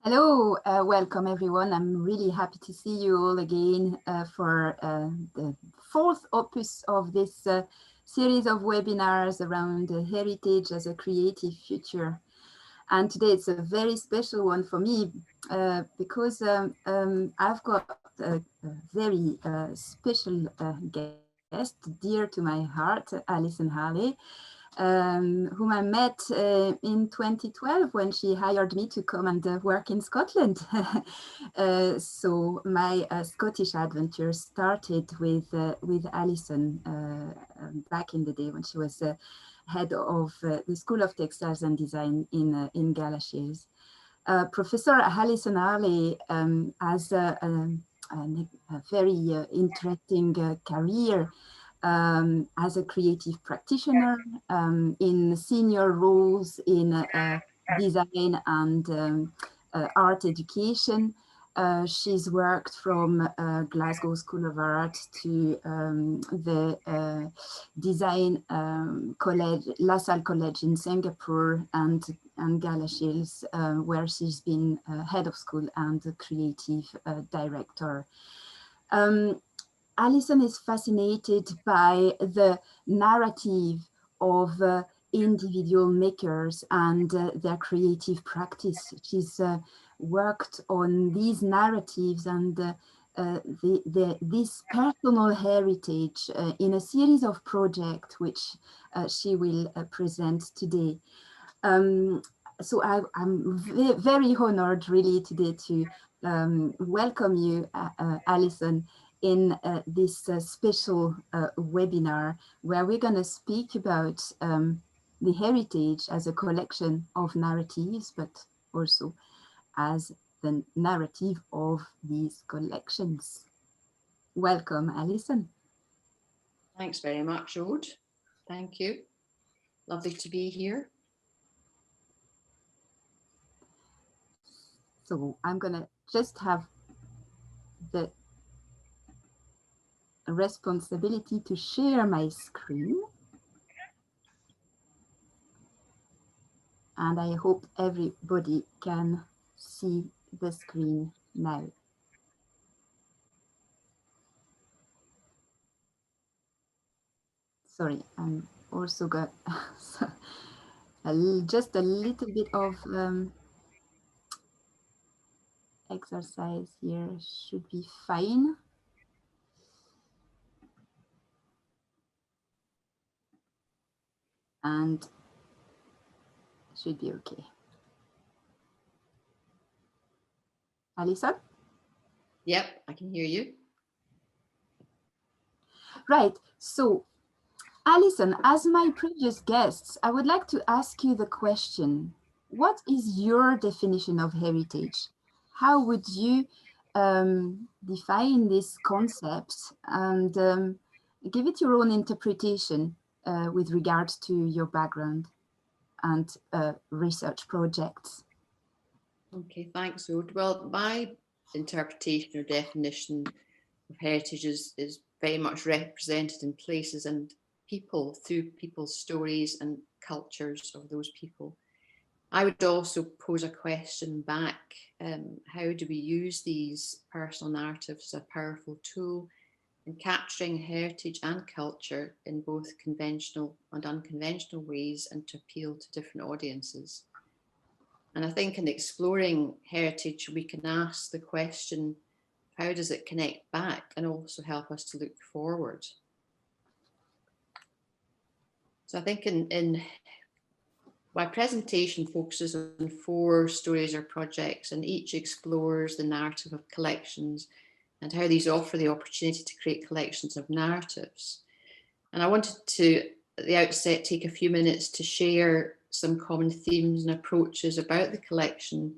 Hello, welcome everyone. I'm really happy to see you all again for the fourth opus of this series of webinars around heritage as a creative future. And today it's a very special one for me because I've got a very special guest dear to my heart, Alison Harley, whom I met in 2012 when she hired me to come and work in Scotland. So my Scottish adventure started with Alison back in the day when she was head of the School of Textiles and Design in Glasgow. Professor Alison Harley has a very interesting career as a creative practitioner in senior roles in design and art education. She's worked from Glasgow School of Art to the design college, LASALLE College in Singapore and Galashiels, where she's been head of school and creative director. Alison is fascinated by the narrative of individual makers and their creative practice. She's worked on these narratives and this personal heritage in a series of projects which she will present today. So I'm very honored really today to welcome you, Alison, in this special webinar where we're going to speak about the heritage as a collection of narratives, but also as the narrative of these collections. Welcome, Alison. Thanks very much, Aude. Thank you. Lovely to be here. So I'm going to just have the responsibility to share my screen. And I hope everybody can see the screen now. Sorry, I'm also got just a little bit of exercise here, should be fine. And should be okay. Alison? Yep, I can hear you. Right, so Alison, as my previous guests, I would like to ask you the question, what is your definition of heritage? How would you define this concept and give it your own interpretation with regards to your background and research projects? Okay, thanks, Aude. Well, my interpretation or definition of heritage is very much represented in places and people through people's stories and cultures of those people. I would also pose a question back. How do we use these personal narratives as a powerful tool in capturing heritage and culture in both conventional and unconventional ways and to appeal to different audiences? And I think in exploring heritage, we can ask the question, how does it connect back and also help us to look forward? So I think in my presentation focuses on 4 stories or projects, and each explores the narrative of collections and how these offer the opportunity to create collections of narratives. And I wanted to, at the outset, take a few minutes to share some common themes and approaches about the collection.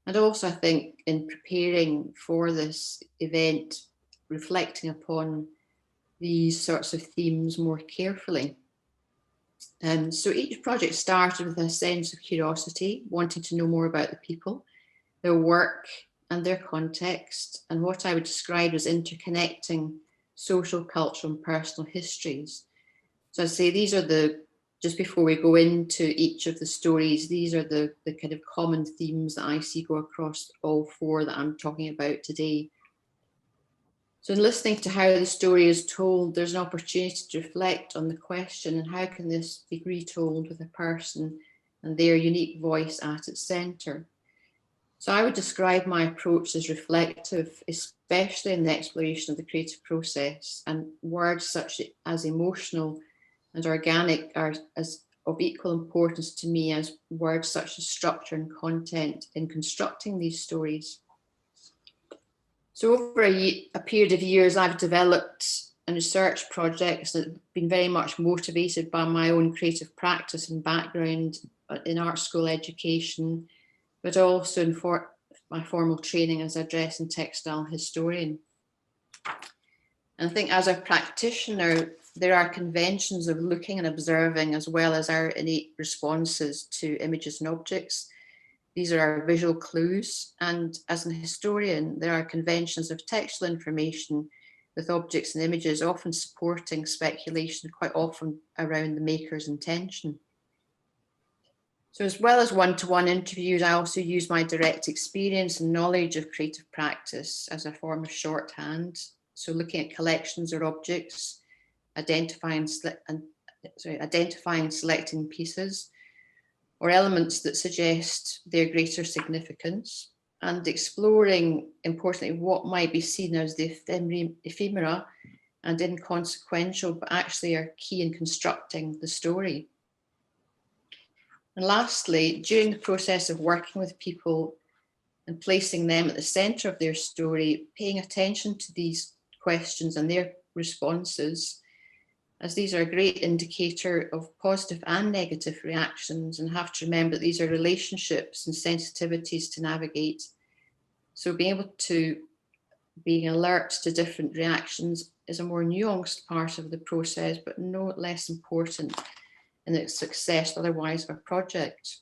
And also, I think, in preparing for this event, reflecting upon these sorts of themes more carefully. So each project started with a sense of curiosity, wanting to know more about the people, their work and their context, and what I would describe as interconnecting social, cultural and personal histories. So I'd say these are the just before we go into each of the stories, these are the kind of common themes that I see go across all four that I'm talking about today. So in listening to how the story is told, there's an opportunity to reflect on the question, and how can this be retold with a person and their unique voice at its centre? So I would describe my approach as reflective, especially in the exploration of the creative process, and words such as emotional and organic are of equal importance to me as words such as structure and content in constructing these stories. So over a period of years, I've developed and researched projects that have been very much motivated by my own creative practice and background in art school education, but also in my formal training as a dress and textile historian. And I think as a practitioner, there are conventions of looking and observing, as well as our innate responses to images and objects. These are our visual clues. And as an historian, there are conventions of textual information with objects and images, often supporting speculation, quite often around the maker's intention. So as well as one-to-one interviews, I also use my direct experience and knowledge of creative practice as a form of shorthand. So looking at collections or objects, identifying and selecting pieces or elements that suggest their greater significance, and exploring, importantly, what might be seen as the ephemera and inconsequential, but actually are key in constructing the story. And lastly, during the process of working with people and placing them at the centre of their story, paying attention to these questions and their responses, as these are a great indicator of positive and negative reactions, and have to remember that these are relationships and sensitivities to navigate. So being able to be alert to different reactions is a more nuanced part of the process, but no less important in the success otherwise of a project.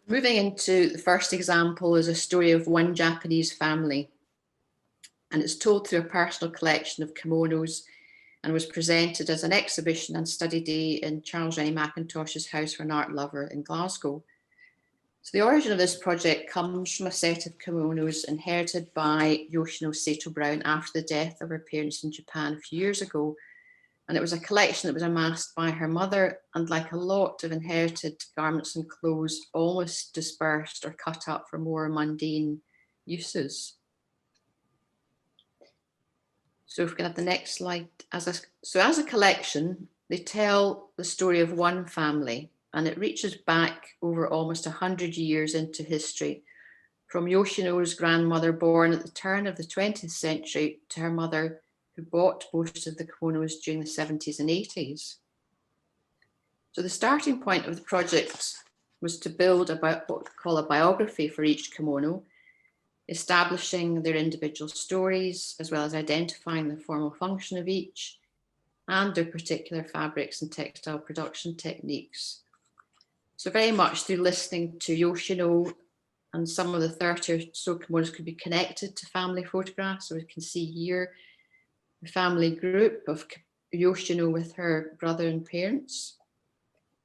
Moving into the first example is a story of one Japanese family, and it's told through a personal collection of kimonos and was presented as an exhibition and study day in Charles Rennie Mackintosh's House for an Art Lover in Glasgow. So the origin of this project comes from a set of kimonos inherited by Yoshino Sato Brown after the death of her parents in Japan a few years ago. And it was a collection that was amassed by her mother, and like a lot of inherited garments and clothes, almost dispersed or cut up for more mundane uses. So if we can have the next slide. As a collection, they tell the story of one family, and it reaches back over almost 100 years into history, from Yoshino's grandmother, born at the turn of the 20th century, to her mother, who bought most of the kimonos during the 70s and 80s. So the starting point of the project was to build what we call a biography for each kimono, establishing their individual stories, as well as identifying the formal function of each and their particular fabrics and textile production techniques. So very much through listening to Yoshino, and some of the 30 or so kimonos could be connected to family photographs. So we can see here the family group of Yoshino with her brother and parents.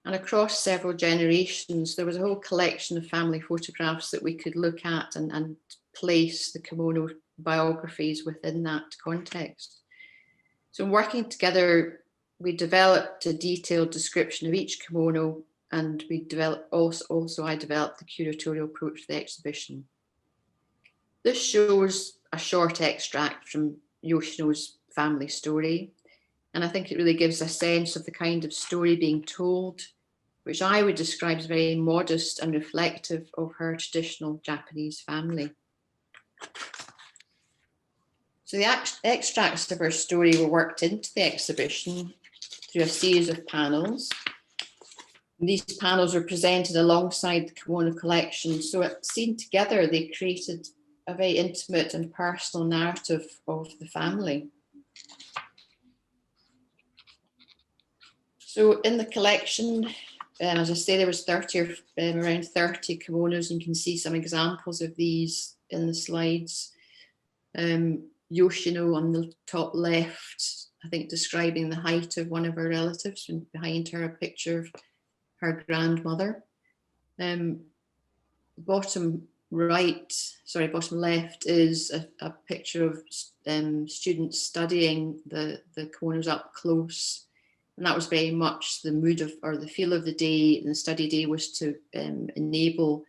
And across several generations, there was a whole collection of family photographs that we could look at and place the kimono biographies within that context. So working together, we developed a detailed description of each kimono, and we developed I developed the curatorial approach to the exhibition. This shows a short extract from Yoshino's family story, and I think it really gives a sense of the kind of story being told, which I would describe as very modest and reflective of her traditional Japanese family. So the extracts of her story were worked into the exhibition through a series of panels. And these panels were presented alongside the kimono collection. So seen together, they created a very intimate and personal narrative of the family. So in the collection, as I say, there was around 30 kimonos. You can see some examples of these in the slides. Yoshino on the top left, I think describing the height of one of her relatives, and behind her a picture of her grandmother. Bottom left is a picture of students studying the kimonos up close. And that was very much the mood of, or the feel of the day. And the study day was to enable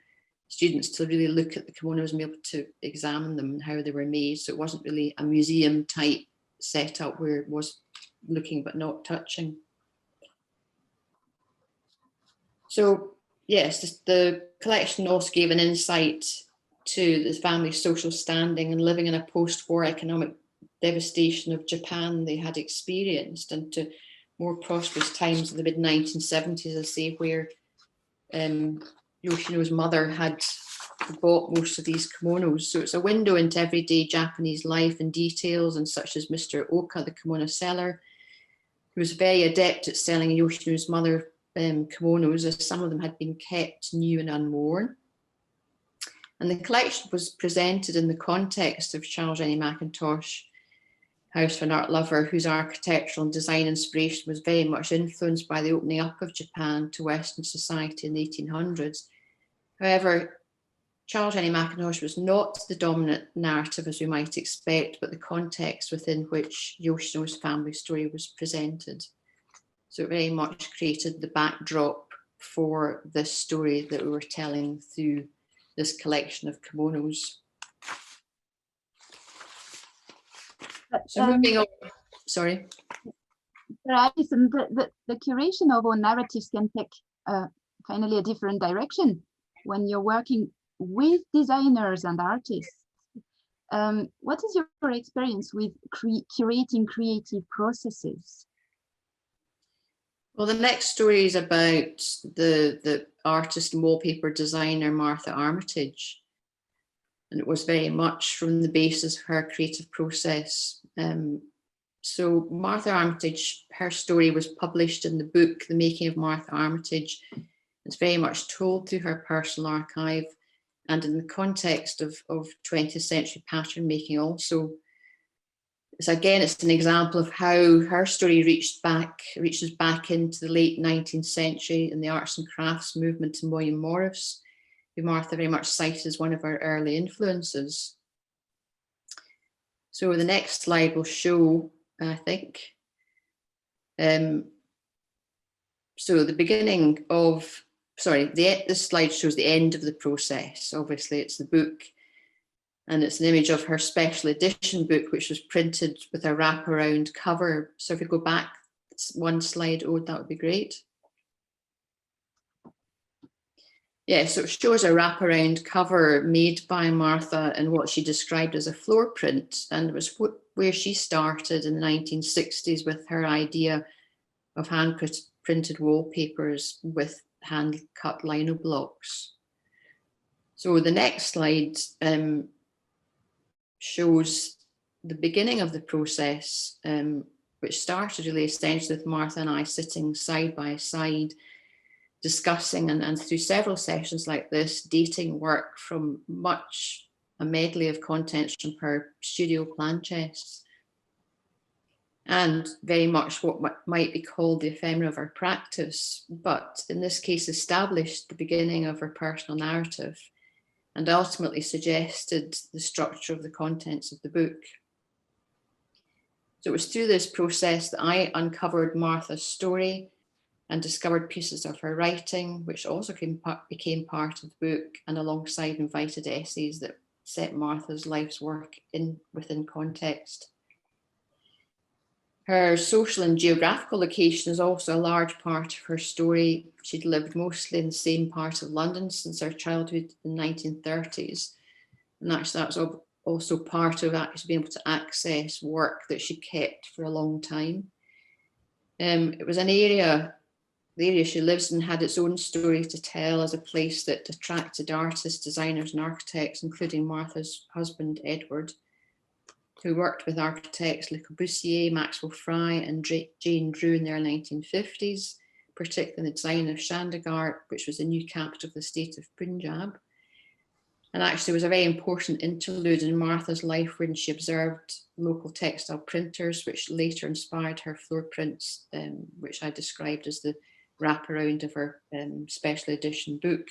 students to really look at the kimonos and be able to examine them and how they were made. So it wasn't really a museum type setup where it was looking but not touching. So yes, the collection also gave an insight to the family's social standing and living in a post-war economic devastation of Japan they had experienced, and to more prosperous times in the mid-1970s, I say, where Yoshino's mother had bought most of these kimonos. So it's a window into everyday Japanese life and details, and such as Mr. Oka, the kimono seller, who was very adept at selling Yoshino's mother kimonos, as some of them had been kept new and unworn. And the collection was presented in the context of Charles Rennie Mackintosh, House for an Art Lover, whose architectural and design inspiration was very much influenced by the opening up of Japan to Western society in the 1800s. However, Charles Rennie Mackintosh was not the dominant narrative, as we might expect, but the context within which Yoshino's family story was presented. So it very much created the backdrop for this story that we were telling through this collection of kimonos. So moving on, sorry. Alison, the curation of our narratives can take finally a different direction when you're working with designers and artists. What is your experience with curating creative processes? Well, the next story is about the artist and wallpaper designer Martha Armitage. And it was very much from the basis of her creative process. So Martha Armitage, her story was published in the book, The Making of Martha Armitage. It's very much told through her personal archive and in the context of 20th century pattern making also. So again, it's an example of how her story reaches back into the late 19th century in the arts and crafts movement in William Morris, who Martha very much cited as one of her early influences. So the next slide will show, I think, so the beginning of, this slide shows the end of the process. Obviously it's the book, and it's an image of her special edition book, which was printed with a wraparound cover. So if we go back one slide, Ode, that would be great. Yeah, so it shows a wraparound cover made by Martha and what she described as a floor print. And it was where she started in the 1960s with her idea of hand printed wallpapers with hand cut lino blocks. So the next slide shows the beginning of the process, which started really essentially with Martha and I sitting side by side, discussing and through several sessions like this, dating work from a medley of contents from her studio plan chests, and very much what might be called the ephemera of her practice, but in this case established the beginning of her personal narrative and ultimately suggested the structure of the contents of the book. So it was through this process that I uncovered Martha's story and discovered pieces of her writing, which also became part of the book, and alongside invited essays that set Martha's life's work within context. Her social and geographical location is also a large part of her story. She'd lived mostly in the same part of London since her childhood in the 1930s. And actually that was also part of actually being able to access work that she kept for a long time. It was an area, the area she lives in had its own story to tell as a place that attracted artists, designers and architects, including Martha's husband, Edward, who worked with architects Le Corbusier, Maxwell Fry and Jane Drew in the early 1950s, particularly in the design of Chandigarh, which was the new capital of the state of Punjab. And actually was a very important interlude in Martha's life when she observed local textile printers, which later inspired her floor prints, which I described as the wraparound of her special edition book.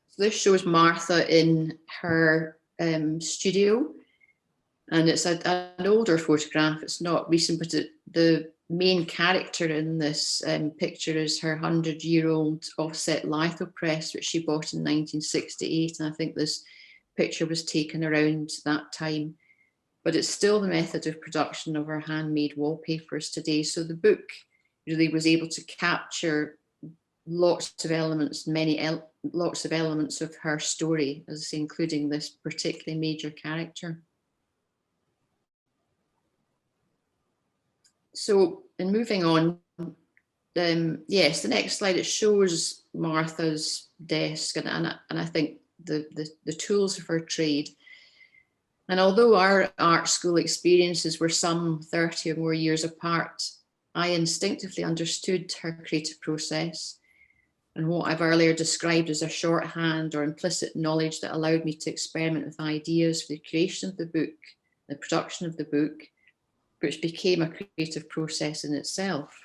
So this shows Martha in her studio, and it's an older photograph. It's not recent, but the main character in this picture is her 100-year-old offset lithopress, which she bought in 1968. And I think this picture was taken around that time. But it's still the method of production of her handmade wallpapers today. So the book really was able to capture lots of elements, lots of elements of her story, as I say, including this particularly major character. So, in moving on, yes, the next slide, it shows Martha's desk and I think the tools of her trade. And although our art school experiences were some 30 or more years apart, I instinctively understood her creative process and what I've earlier described as a shorthand or implicit knowledge that allowed me to experiment with ideas for the creation of the book, the production of the book, which became a creative process in itself.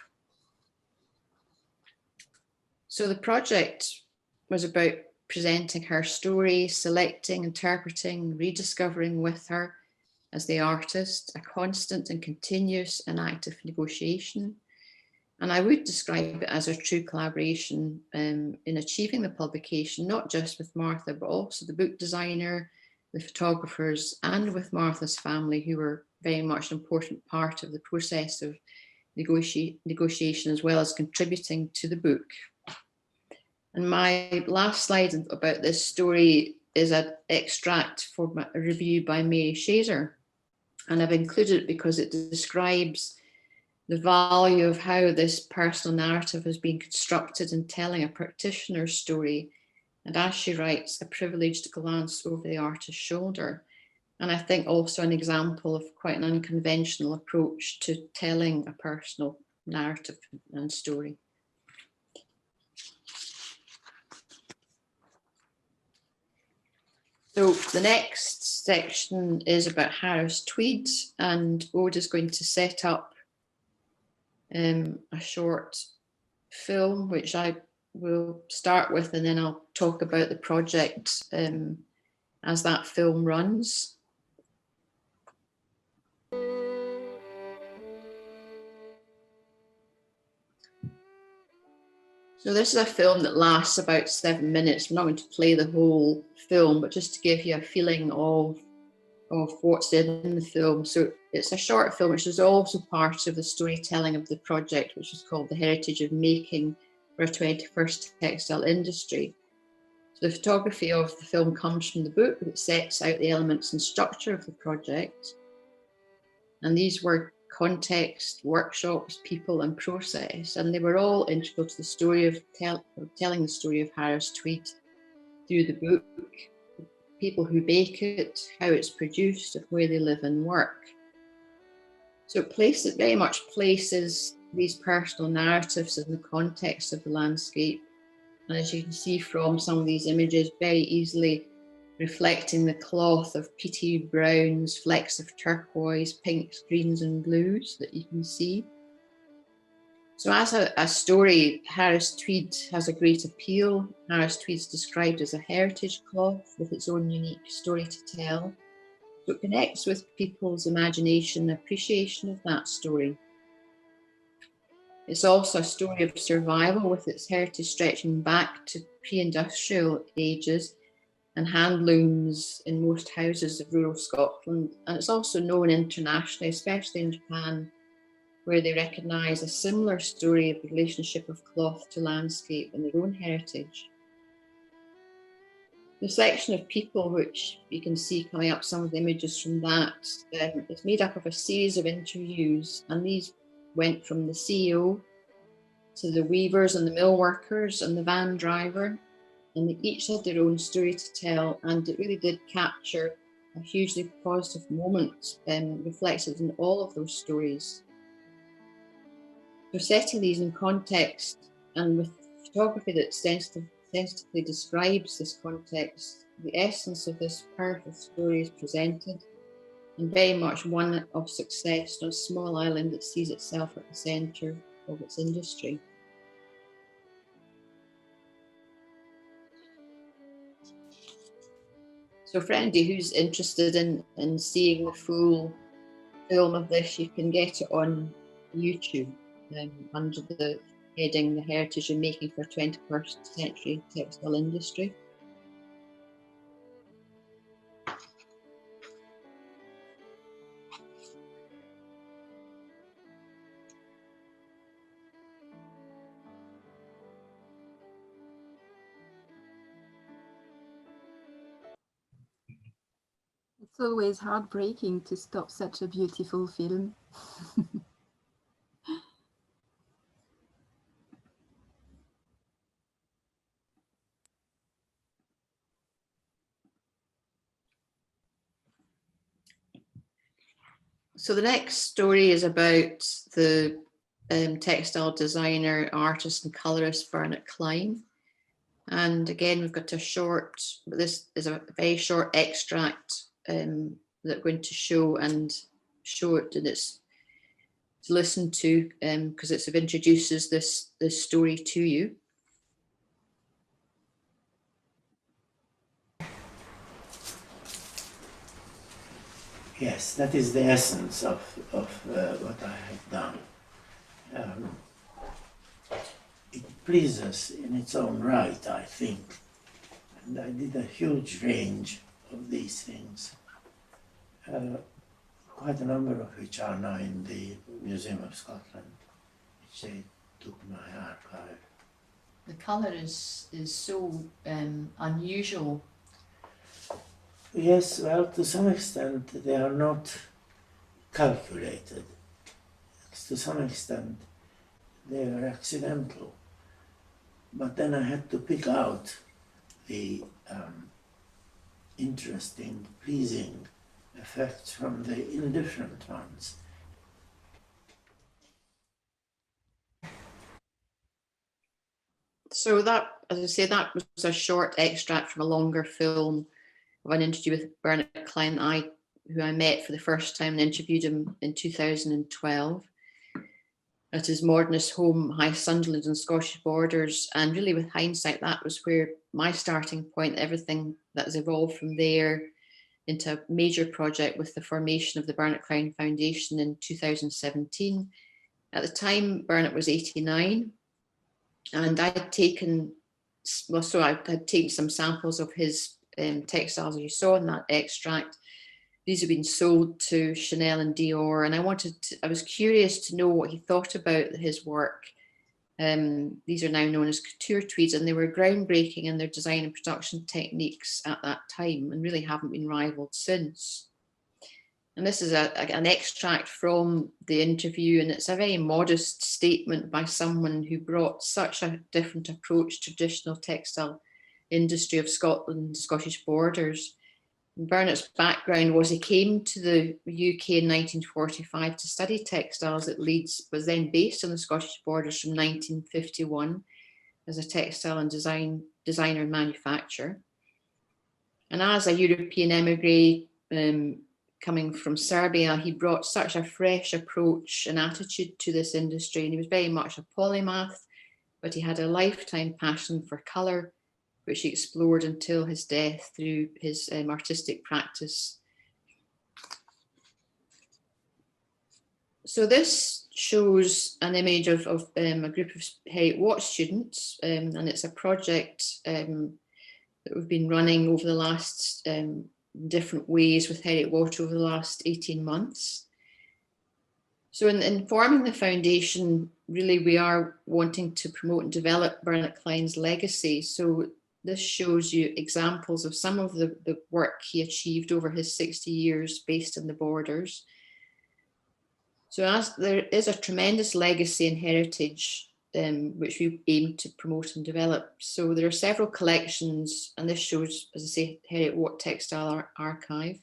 So the project was about presenting her story, selecting, interpreting, rediscovering with her as the artist, a constant and continuous and active negotiation. And I would describe it as a true collaboration in achieving the publication, not just with Martha, but also the book designer, the photographers, and with Martha's family, who were very much an important part of the process of negotiation, as well as contributing to the book. And my last slide about this story is an extract from a review by Mary Shazer. And I've included it because it describes the value of how this personal narrative has been constructed in telling a practitioner's story. And as she writes, a privileged glance over the artist's shoulder. And I think also an example of quite an unconventional approach to telling a personal narrative and story. So the next section is about Harris Tweed, and Aude is going to set up a short film, which I will start with, and then I'll talk about the project as that film runs. So this is a film that lasts about 7 minutes. I'm not going to play the whole film, but just to give you a feeling of what's in the film. So it's a short film, which is also part of the storytelling of the project, which is called The Heritage of Making for a 21st Textile Industry. So the photography of the film comes from the book that sets out the elements and structure of the project. And these were context, workshops, people and process, and they were all integral to the story of telling the story of Harris Tweed through the book, people who bake it, how it's produced, and where they live and work. So it very much places these personal narratives in the context of the landscape, and as you can see from some of these images, very easily reflecting the cloth of peaty browns, flecks of turquoise, pinks, greens and blues that you can see. So as a story, Harris Tweed has a great appeal. Harris Tweed is described as a heritage cloth with its own unique story to tell. So it connects with people's imagination and appreciation of that story. It's also a story of survival, with its heritage stretching back to pre-industrial ages and hand looms in most houses of rural Scotland. And it's also known internationally, especially in Japan, where they recognise a similar story of the relationship of cloth to landscape and their own heritage. The section of people, which you can see coming up, some of the images from that, is made up of a series of interviews, and these went from the CEO to the weavers and the mill workers and the van driver, and they each had their own story to tell, and it really did capture a hugely positive moment reflected in all of those stories. So setting these in context and with photography that sensitively describes this context, the essence of this powerful story is presented, and very much one of success on a small island that sees itself at the centre of its industry. So for anybody who's interested in seeing the full film of this, you can get it on YouTube under the heading The Heritage and Making for 21st Century Textile Industry. It's always heartbreaking to stop such a beautiful film. So the next story is about the textile designer, artist and colorist Bernat Klein. And again, we've got a short, but this is a very short extract that we're going to show it, and it's to listen to because it sort of introduces this story to you. Yes, that is the essence of what I have done. It pleases in its own right, I think. And I did a huge range of these things, quite a number of which are now in the Museum of Scotland, which they took my archive. The colour is so unusual. Yes, well, to some extent they are not calculated. To some extent they are accidental. But then I had to pick out the interesting, pleasing effects from the indifferent ones. So that, as I say, that was a short extract from a longer film of an interview with Bernat Klein, who I met for the first time and interviewed him in 2012 at his modernist home, High Sunderland on Scottish borders. And really, with hindsight, that was where my starting point, everything that has evolved from there into a major project with the formation of the Bernat Klein Foundation in 2017. At the time, Bernat was 89, and I had taken, I had taken some samples of his textiles, as you saw in that extract. These have been sold to Chanel and Dior, and I was curious to know what he thought about his work. These are now known as couture tweeds, and they were groundbreaking in their design and production techniques at that time and really haven't been rivaled since. And this is an extract from the interview, and it's a very modest statement by someone who brought such a different approach to traditional textile industry of Scotland, Scottish borders. Bernat's background was he came to the UK in 1945 to study textiles at Leeds, was then based on the Scottish borders from 1951 as a textile and designer and manufacturer. And as a European emigre coming from Serbia, he brought such a fresh approach and attitude to this industry, and he was very much a polymath, but he had a lifetime passion for colour, which he explored until his death through his artistic practice. So this shows an image of a group of Heriot-Watt students, and it's a project that we've been running over the last different ways with Heriot-Watt over the last 18 months. So in forming the foundation, really we are wanting to promote and develop Bernat Klein's legacy. So this shows you examples of some of the work he achieved over his 60 years based in the borders. So as there is a tremendous legacy and heritage which we aim to promote and develop. So there are several collections, and this shows, as I say, Heriot-Watt Textile Archive.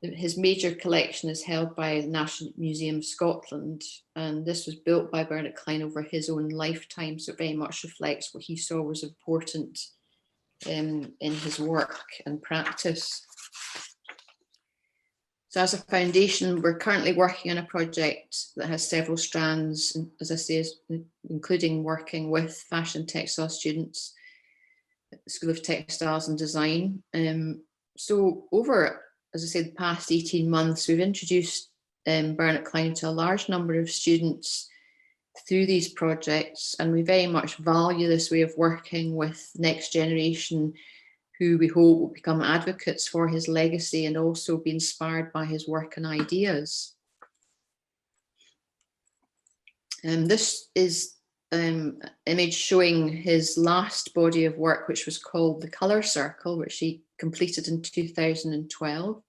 His major collection is held by the National Museum of Scotland, and this was built by Bernat Klein over his own lifetime, so it very much reflects what he saw was important in his work and practice. So as a foundation, we're currently working on a project that has several strands, as I say, including working with fashion textile students at the School of Textiles and Design. So over, as I said, the past 18 months, we've introduced Bernat Klein to a large number of students through these projects, and we very much value this way of working with the next generation, who we hope will become advocates for his legacy and also be inspired by his work and ideas. This is an image showing his last body of work, which was called The Colour Circle, which he completed in 2012.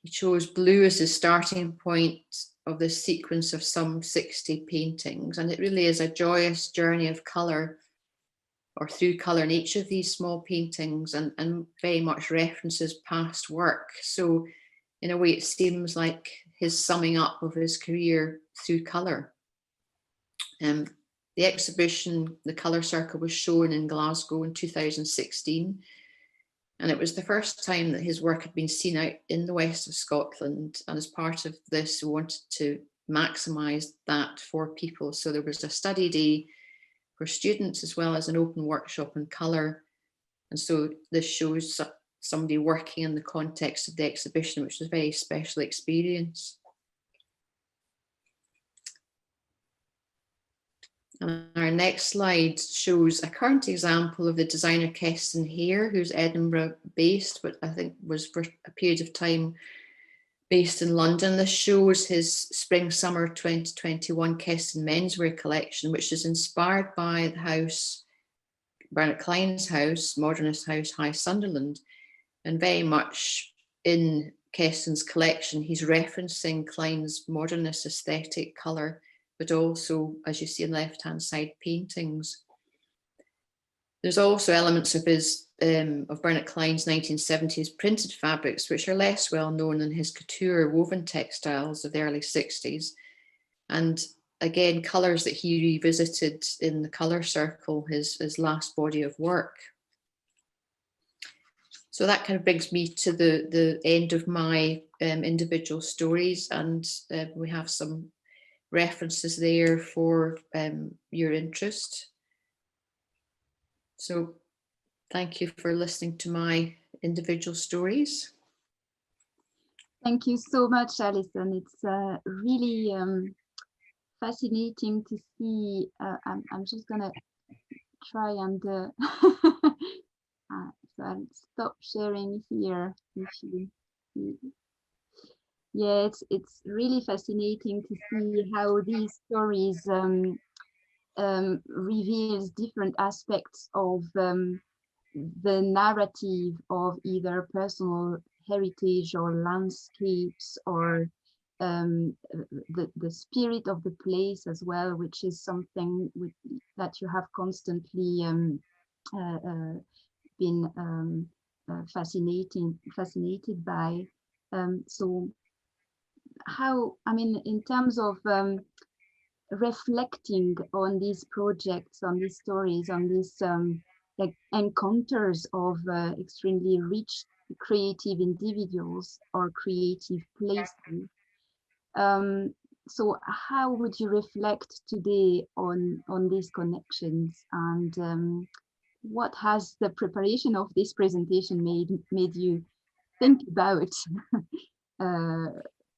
He chose blue as his starting point of this sequence of some 60 paintings, and it really is a joyous journey of colour, or through colour, in each of these small paintings, and very much references past work. So in a way, it seems like his summing up of his career through colour. The exhibition, The Colour Circle, was shown in Glasgow in 2016. And it was the first time that his work had been seen out in the west of Scotland. And as part of this, we wanted to maximise that for people. So there was a study day for students, as well as an open workshop on colour. And so this shows somebody working in the context of the exhibition, which was a very special experience. And our next slide shows a current example of the designer Keston Hare, who's Edinburgh based, but I think was for a period of time based in London. This shows his spring-summer 2021 Keston menswear collection, which is inspired by the house, Bernat Klein's house, modernist house, High Sunderland, and very much in Keston's collection, he's referencing Klein's modernist aesthetic, colour, but also, as you see on the left-hand side, paintings. There's also elements of his of Bernat Klein's 1970s printed fabrics, which are less well known than his couture woven textiles of the early 60s. And again, colours that he revisited in The Colour Circle, his last body of work. So that kind of brings me to the end of my individual stories, and we have some references there for your interest. So thank you for listening to my individual stories. Thank you so much, Alison. It's really fascinating to see. I'm just gonna try and so I'll stop sharing here. If you, yeah, it's really fascinating to see how these stories reveals different aspects of the narrative of either personal heritage or landscapes, or the spirit of the place as well, which is something that you have constantly been fascinated by. So how, I mean, in terms of reflecting on these projects, on these stories, on these like encounters of extremely rich creative individuals or creative places. So how would you reflect today on these connections, and what has the preparation of this presentation made you think about?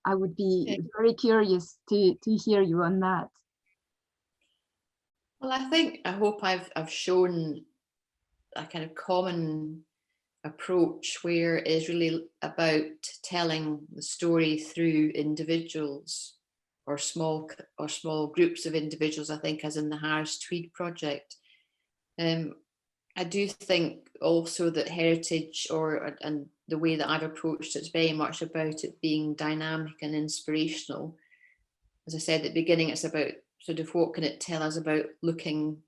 I would be very curious to hear you on that. Well, I hope I've shown a kind of common approach where it is really about telling the story through individuals or small groups of individuals, I think, as in the Harris Tweed project. I do think also that heritage, and the way that I've approached it, is very much about it being dynamic and inspirational. As I said at the beginning, it's about sort of what can it tell us about looking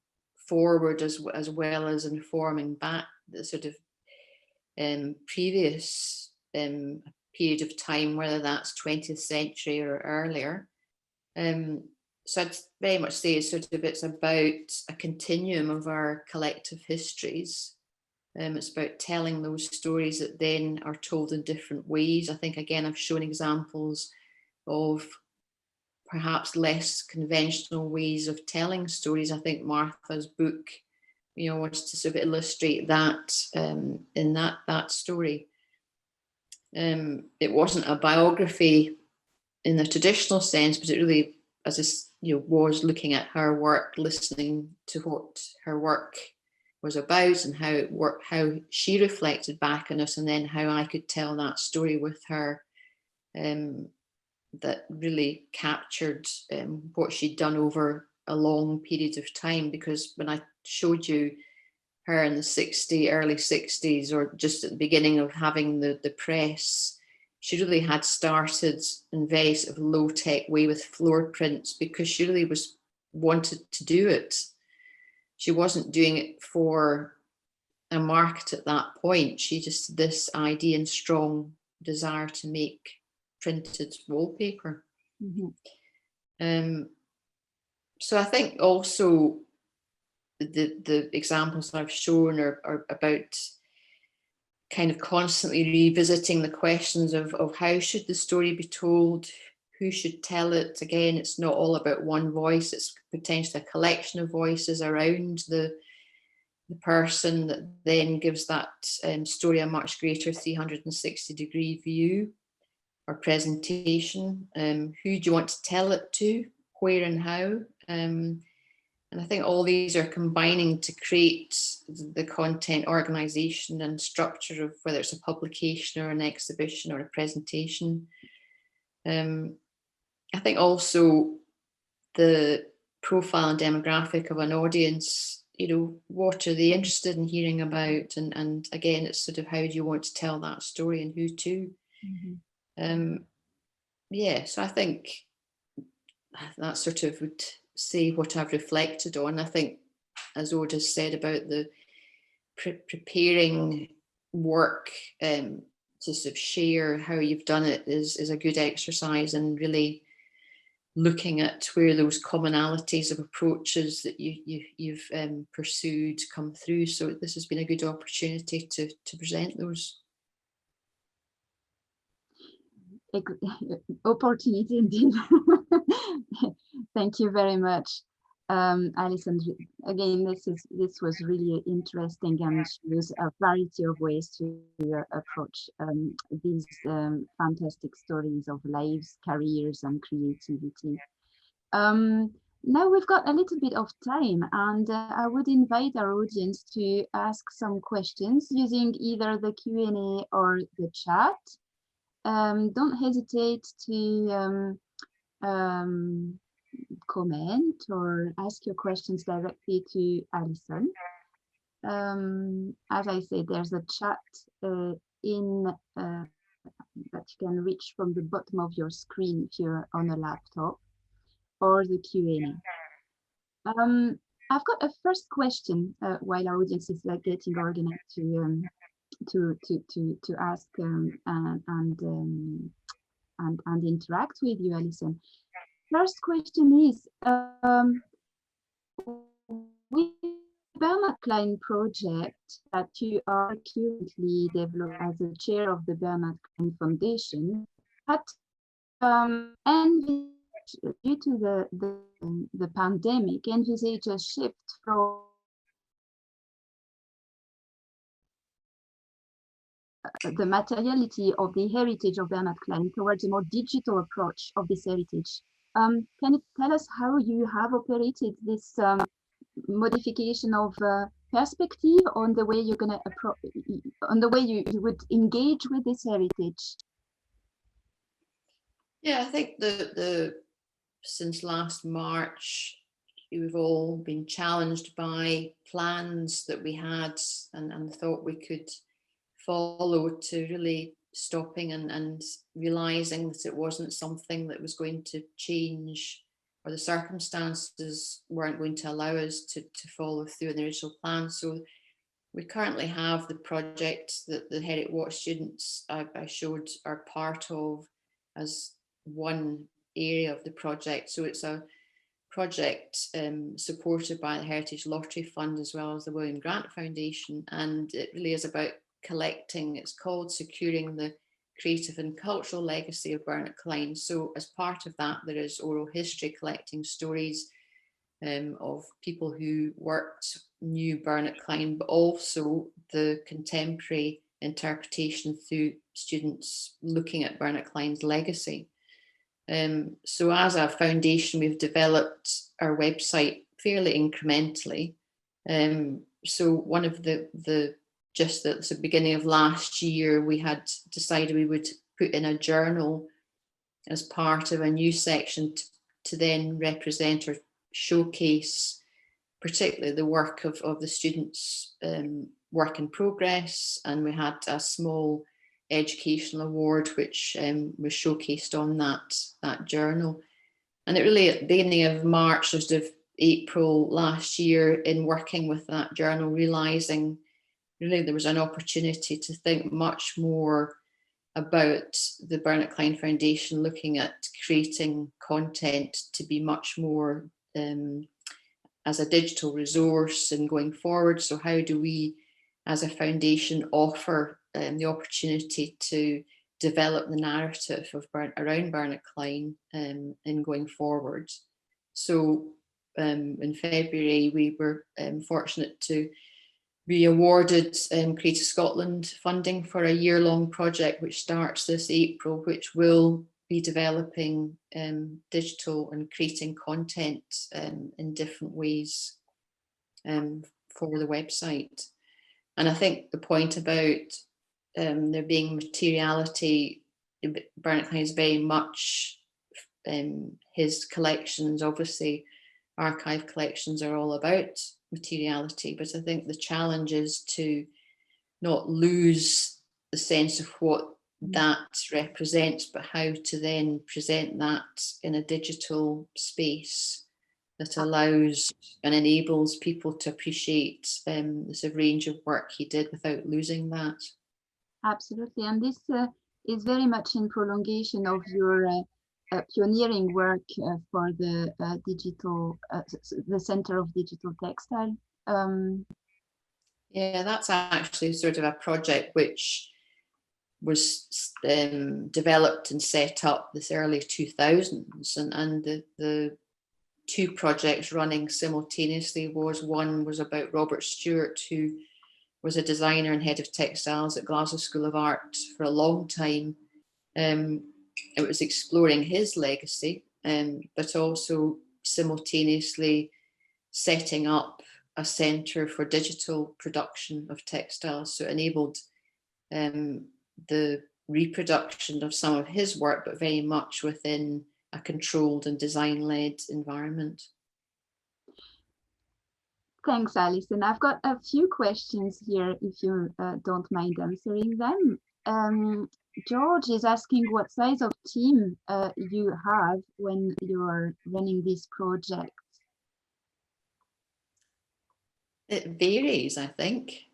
forward as well as informing back the sort of previous period of time, whether that's 20th century or earlier. So I'd very much say it's about a continuum of our collective histories. It's about telling those stories that then are told in different ways. I think, again, I've shown examples of perhaps less conventional ways of telling stories. I think Martha's book, wants to sort of illustrate that in that story. It wasn't a biography in the traditional sense, but it really, was looking at her work, listening to what her work was about and how she reflected back on us, and then how I could tell that story with her, that really captured what she'd done over a long period of time. Because when I showed you her in the early 60s, or just at the beginning of having the press, she really had started in very sort of low-tech way with floor prints, because she really wanted to do it. She wasn't doing it for a market at that point. She just had this idea and strong desire to make printed wallpaper. Mm-hmm. So I think also the examples I've shown are about kind of constantly revisiting the questions of how should the story be told, who should tell it. Again, it's not all about one voice, it's potentially a collection of voices around the person that then gives that story a much greater 360-degree view or presentation. Who do you want to tell it to, where and how? And I think all these are combining to create the content organization and structure of whether it's a publication or an exhibition or a presentation. I think also the profile and demographic of an audience, what are they interested in hearing about? And again, it's sort of how do you want to tell that story and who to? Mm-hmm. So I think that sort of would say what I've reflected on. I think, as Oda said about the preparing work to sort of share how you've done it is a good exercise, and really looking at where those commonalities of approaches that you've pursued come through. So this has been a good opportunity to present those. Opportunity indeed. Thank you very much, Alison. Again, this was really interesting and shows a variety of ways to approach these fantastic stories of lives, careers, and creativity. Now we've got a little bit of time, and I would invite our audience to ask some questions using either the Q&A or the chat. Don't hesitate to comment or ask your questions directly to Alison. As I said, there's a chat that you can reach from the bottom of your screen if you're on a laptop, or the Q&A. I've got a first question while our audience is getting organized to ask and interact with you, Alison. First question is, with the Bernat Klein project that you are currently developing as the chair of the Bernat Klein Foundation, due to the pandemic, envisage a shift from the materiality of the heritage of Bernat Klein towards a more digital approach of this heritage. Can you tell us how you have operated this modification of perspective on the way you're going to approach, on the way you would engage with this heritage? Yeah, I think since last March, we've all been challenged by plans that we had and thought we could follow to really stopping and realizing that it wasn't something that was going to change, or the circumstances weren't going to allow us to follow through on the original plan. So We currently have the project that the Heriot-Watt students I showed are part of as one area of the project. So it's a project supported by the Heritage Lottery Fund as well as the William Grant Foundation, and it really is about collecting. It's called Securing the Creative and Cultural Legacy of Bernat Klein. So as part of that, there is oral history, collecting stories of people who knew Bernat Klein, but also the contemporary interpretation through students looking at Bernat Klein's legacy. So as a foundation, we've developed our website fairly incrementally. So one of just at the beginning of last year, we had decided we would put in a journal as part of a new section to then represent or showcase particularly the work of the students' work in progress. And we had a small educational award which was showcased on that journal. And it really, at the beginning of March, sort of April last year, in working with that journal, realizing really there was an opportunity to think much more about the Bernat Klein Foundation, looking at creating content to be much more as a digital resource and going forward. So how do we as a foundation offer the opportunity to develop the narrative of around Bernat Klein in going forward? So in February, we were fortunate to be awarded Creative Scotland funding for a year-long project which starts this April, which will be developing digital and creating content in different ways for the website. And I think the point about there being materiality, Bernat Klein is very much his collections, obviously archive collections are all about materiality, but I think the challenge is to not lose the sense of what that represents, but how to then present that in a digital space that allows and enables people to appreciate this range of work he did without losing that. Absolutely, and this is very much in prolongation of your pioneering work for the the Center of Digital Textile. Yeah, that's actually sort of a project which was developed and set up this early 2000s, and the two projects running simultaneously one was about Robert Stewart, who was a designer and head of textiles at Glasgow School of Art for a long time. It was exploring his legacy, but also simultaneously setting up a centre for digital production of textiles. So it enabled the reproduction of some of his work, but very much within a controlled and design-led environment. Thanks, Alison. I've got a few questions here, if you don't mind answering them. George is asking what size of team you have when you're running this project. It varies, I think.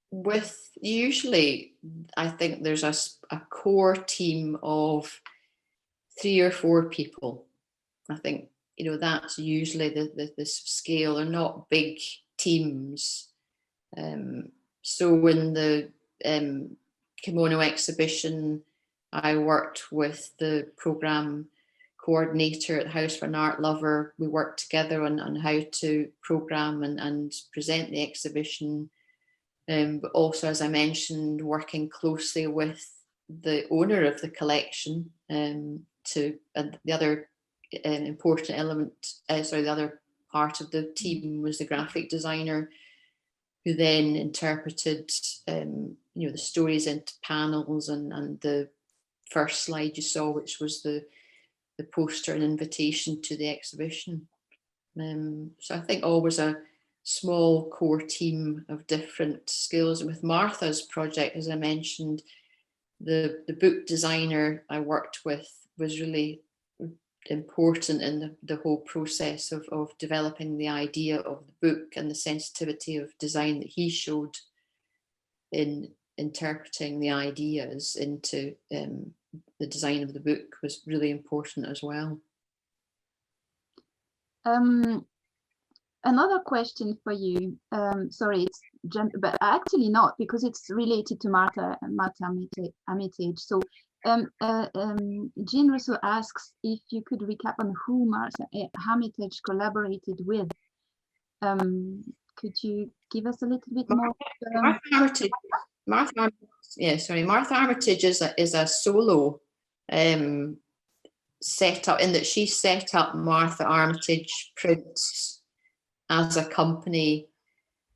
With usually, I think there's a core team of 3 or 4 people. I think, you know, that's usually the scale. They're not big teams. So in the kimono exhibition, I worked with the programme coordinator at the House for an Art Lover. We worked together on how to programme and present the exhibition. But also, as I mentioned, working closely with the owner of the collection the other important element, the other part of the team was the graphic designer, who then interpreted the stories into panels, and the first slide you saw, which was the poster and invitation to the exhibition. So I think always a small core team of different skills. With Martha's project, as I mentioned, the book designer I worked with was really important in the whole process of developing the idea of the book, and the sensitivity of design that he showed in interpreting the ideas into the design of the book was really important as well. Another question for you. Sorry, it's but actually not, because it's related to Martha Armitage. So Jean Rousseau asks if you could recap on who Martha Armitage collaborated with. Could you give us a little bit more? Martha Armitage is a solo set up, in that she set up Martha Armitage Prints as a company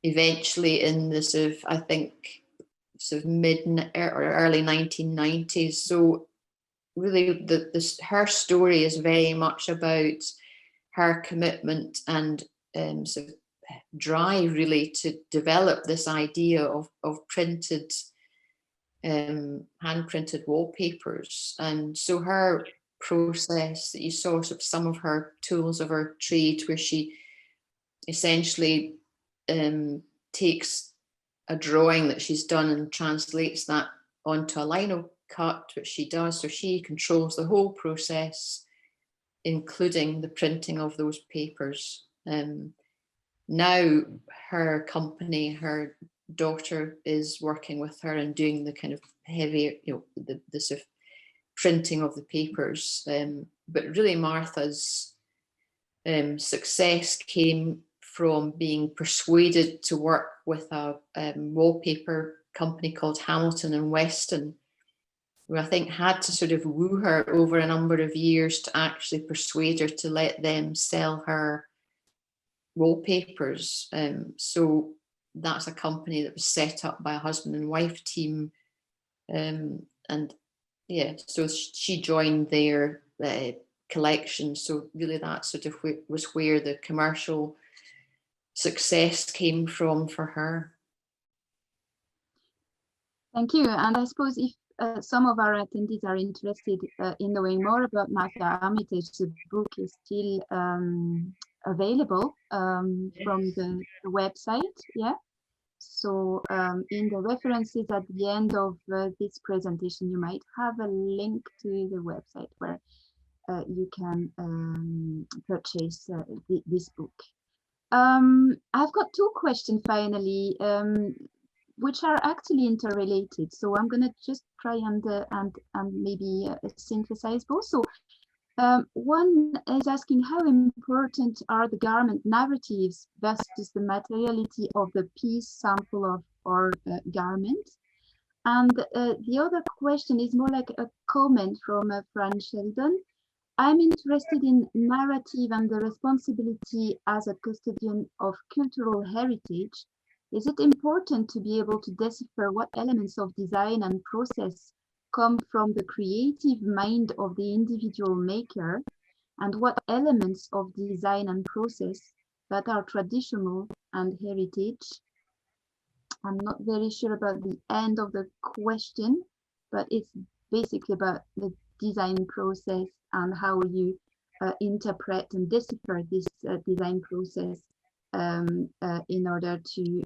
eventually in the sort of, I think, sort of mid or early 1990s. So really her story is very much about her commitment and sort of drive really to develop this idea of printed, hand printed wallpapers. And so her process that you saw, sort of some of her tools of her trade, where she essentially takes a drawing that she's done and translates that onto a lino cut, which she does. So she controls the whole process, including the printing of those papers. Now her company, her daughter, is working with her and doing the kind of heavy, the sort of printing of the papers. But really Martha's success came from being persuaded to work with a wallpaper company called Hamilton and Weston, who I think had to sort of woo her over a number of years to actually persuade her to let them sell her wallpapers. So that's a company that was set up by a husband and wife team. And yeah, so she joined their collection. So really that sort of was where the commercial success came from for her. Thank you. And I suppose if some of our attendees are interested in knowing more about Martha Armitage, the book is still available from the website. Yeah. So in the references at the end of this presentation, you might have a link to the website where you can purchase this book. I've got two questions finally, which are actually interrelated. So I'm going to just try and maybe synthesize both. So one is asking, how important are the garment narratives versus the materiality of the piece, sample of or garment? And the other question is more like a comment from Fran Sheldon. I'm interested in narrative and the responsibility as a custodian of cultural heritage. Is it important to be able to decipher what elements of design and process come from the creative mind of the individual maker, and what elements of design and process that are traditional and heritage? I'm not very sure about the end of the question, but it's basically about the design process and how you interpret and decipher this design process in order to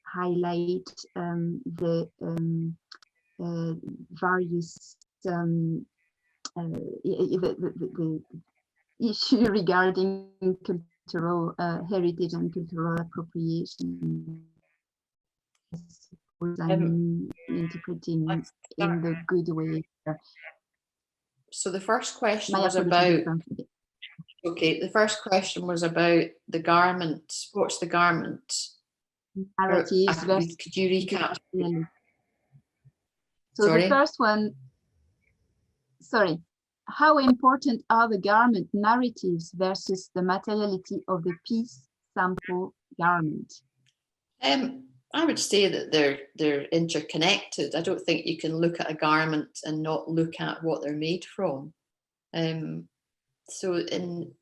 highlight the various the issue regarding cultural heritage and cultural appropriation. I'm interpreting in the good way. So the first question was about, okay, the first question was about the garment. What's the garment? Narratives. Could you recap? So the first one, sorry, how important are the garment narratives versus the materiality of the piece, sample, garment? I would say that they're interconnected. I don't think you can look at a garment and not look at what they're made from. So in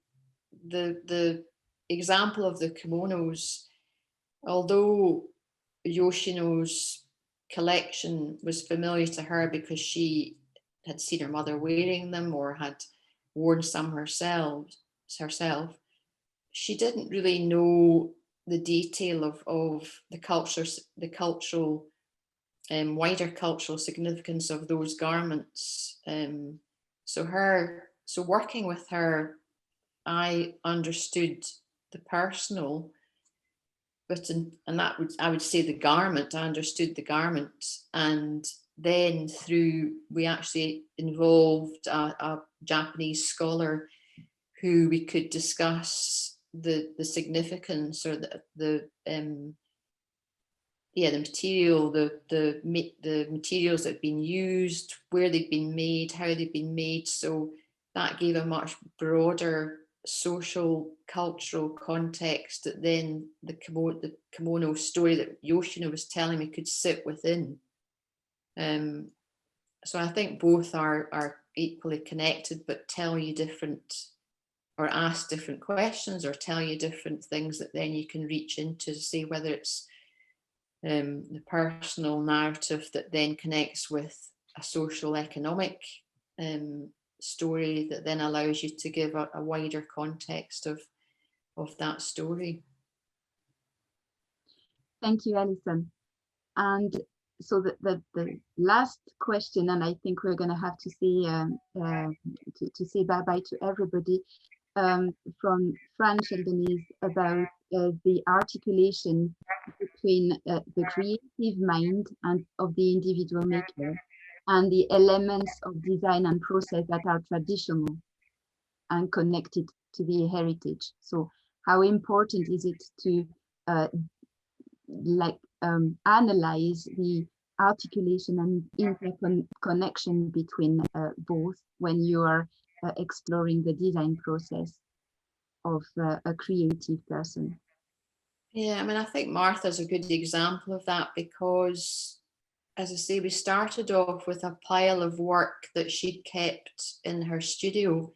the example of the kimonos, although Yoshino's collection was familiar to her because she had seen her mother wearing them or had worn some herself, she didn't really know the detail of the cultural, wider cultural significance of those garments. So working with her, I understood the personal, I would say the garment. I understood the garment, and then we actually involved a Japanese scholar who we could discuss the significance, or the material, the materials that have been used, where they've been made, how they've been made. So that gave a much broader social, cultural context that then the kimono story that Yoshino was telling me could sit within. So I think both are equally connected, but tell you different, or ask different questions, or tell you different things that then you can reach into to see whether it's the personal narrative that then connects with a social economic story that then allows you to give a wider context of that story. Thank you, Alison. And so the last question, and I think we're going to have to say bye-bye to everybody, from Fran Sheldonese about the articulation between the creative mind and of the individual maker and the elements of design and process that are traditional and connected to the heritage. So how important is it to analyze the articulation and interconnection between both when you are exploring the design process of a creative person? Yeah, I mean, I think Martha's a good example of that, because, as I say, we started off with a pile of work that she'd kept in her studio,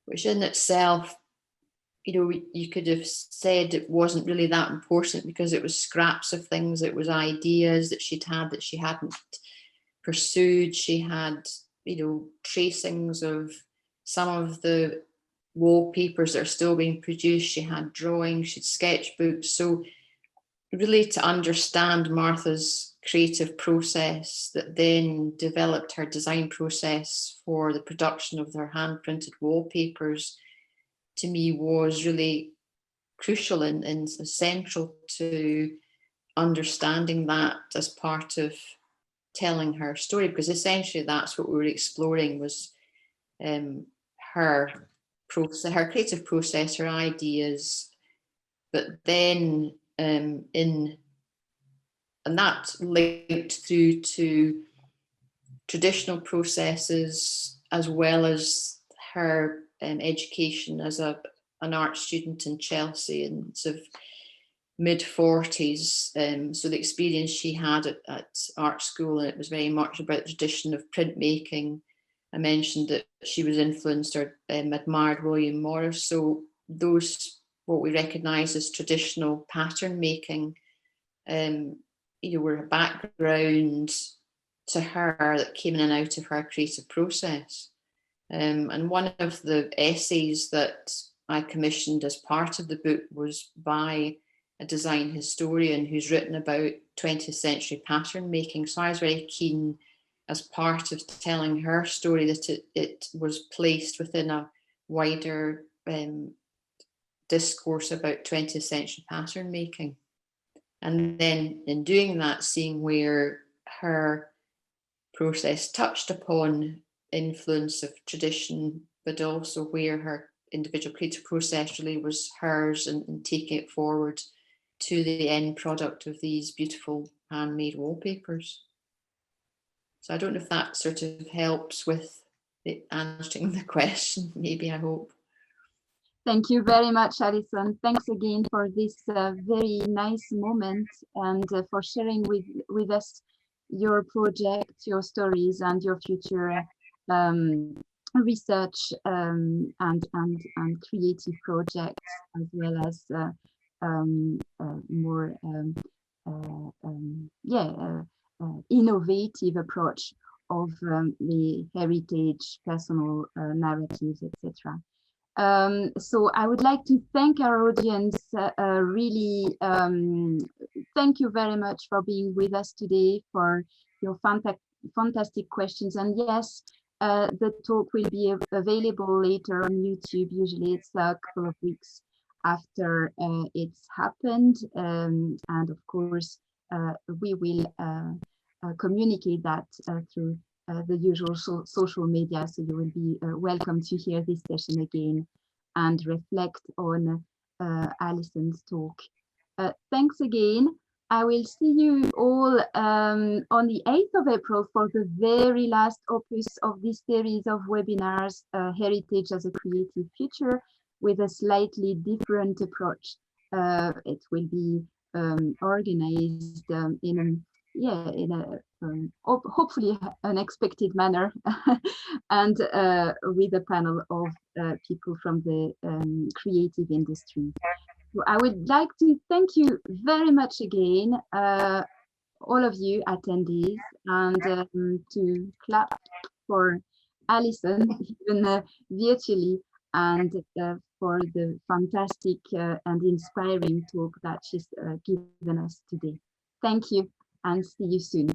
which in itself, you could have said it wasn't really that important, because it was scraps of things, it was ideas that she'd had that she hadn't pursued. She had, tracings of some of the wallpapers that are still being produced. She had drawings, she'd sketchbooks. So really, to understand Martha's creative process that then developed her design process for the production of their hand-printed wallpapers, to me was really crucial and central to understanding that as part of telling her story, because essentially that's what we were exploring, was her process, her creative process, her ideas, but then and that linked through to traditional processes, as well as her education as an art student in Chelsea in sort of mid-40s. So the experience she had at art school, and it was very much about the tradition of printmaking. I mentioned that she was influenced or admired William Morris. So those, what we recognise as traditional pattern making, were a background to her that came in and out of her creative process. And one of the essays that I commissioned as part of the book was by a design historian who's written about 20th century pattern making. So I was very keen, as part of telling her story, that it was placed within a wider discourse about 20th century pattern making. And then in doing that, seeing where her process touched upon influence of tradition, but also where her individual creative process really was hers, and taking it forward to the end product of these beautiful handmade wallpapers. So I don't know if that sort of helps with answering the question, maybe, I hope. Thank you very much, Alison. Thanks again for this very nice moment, and for sharing with us your project, your stories, and your future research and creative projects, as well as more innovative approach of the heritage, personal narratives, etc. So I would like to thank our audience, really thank you very much for being with us today, for your fantastic questions. And yes, the talk will be available later on YouTube. Usually it's a couple of weeks after it's happened. And of course, we will communicate that through the usual social media. So you will be welcome to hear this session again and reflect on Alison's talk. Thanks again. I will see you all on the 8th of April for the very last opus of this series of webinars, Heritage as a Creative Future, with a slightly different approach. It will be organized in a hopefully unexpected manner and with a panel of people from the creative industry. So I would like to thank you very much again, all of you attendees, and to clap for Alison, even virtually, and for the fantastic and inspiring talk that she's given us today. Thank you, and see you soon.